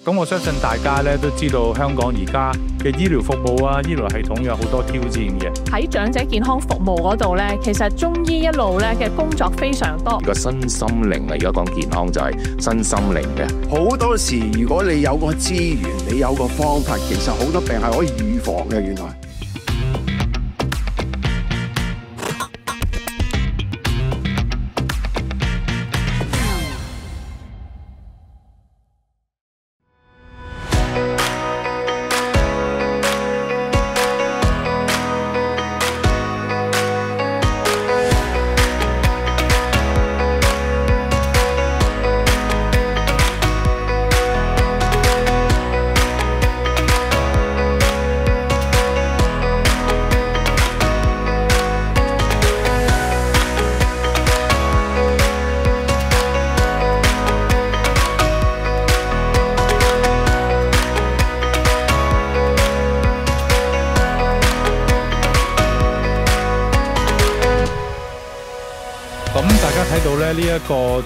咁我相信大家咧都知道香港而家嘅醫療服務啊、醫療系統有好多挑戰嘅。喺長者健康服務嗰度咧，其實中醫一路咧嘅工作非常多。個身心靈啊，而家講健康就係身心靈嘅。好多時如果你有個資源，你有個方法，其實好多病係可以預防嘅。原來。咁大家睇到咧呢一個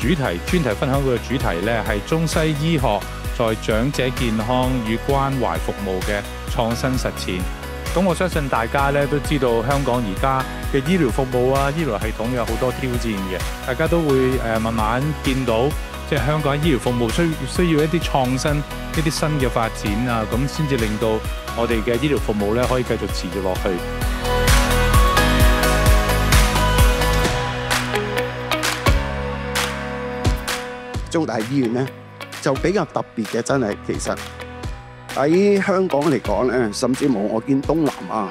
專題分享嘅主題咧係中西醫學在長者健康與關懷服務嘅創新實踐。咁我相信大家咧都知道香港而家嘅醫療服務啊、醫療系統有好多挑戰嘅，大家都會慢慢見到即係香港醫療服務需要一啲創新、一啲新嘅發展啊，咁先至令到我哋嘅醫療服務咧可以繼續持續落去。中大醫院咧就比較特別嘅，真係其實喺香港嚟講咧，甚至乎我見東南亞，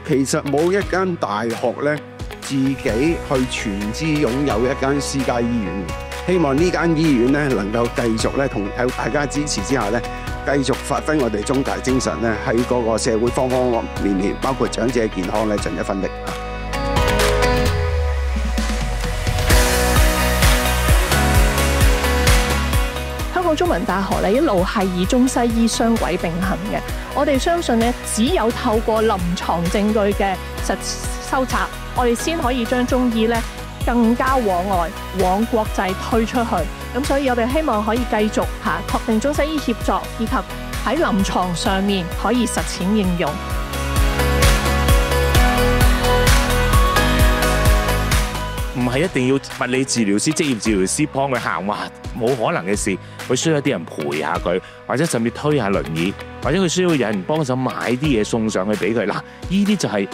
其實冇一間大學咧自己去全資擁有一間私家醫院。希望呢間醫院咧能夠繼續咧同喺大家支持之下咧，繼續發揮我哋中大精神咧，喺嗰個社會方方面面，包括長者健康咧，盡一分力。香港中文大學咧一路係以中西醫雙軌並行嘅，我哋相信咧，只有透過臨床證據嘅收集，我哋先可以將中醫咧更加往外往國際推出去。咁所以我哋希望可以繼續確定中西醫協作，以及喺臨床上面可以實踐應用。唔係一定要物理治療師、職業治療師幫佢行，哇，冇可能嘅事。佢需要一啲人陪下佢，或者甚至推下輪椅，或者佢需要有人幫手買啲嘢送上去俾佢。嗱，呢啲就係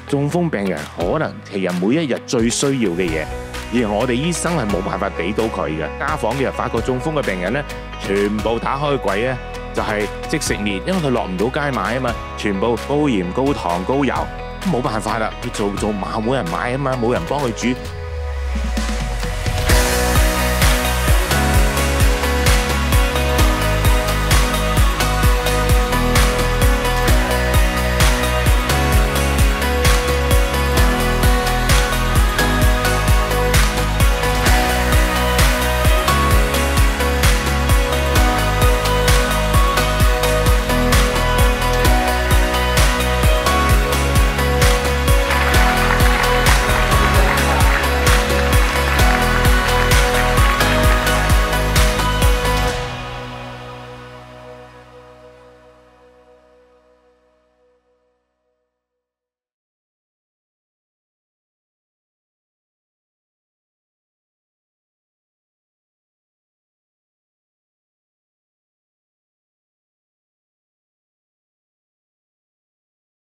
中風病人可能其實每一日最需要嘅嘢，而我哋醫生係冇辦法俾到佢嘅。家訪嘅日發覺中風嘅病人咧，全部打開櫃咧就係即食麵，因為佢落唔到街買啊嘛，全部高鹽、高糖、高油，冇辦法啦。佢做冇人買啊嘛，冇人幫佢煮。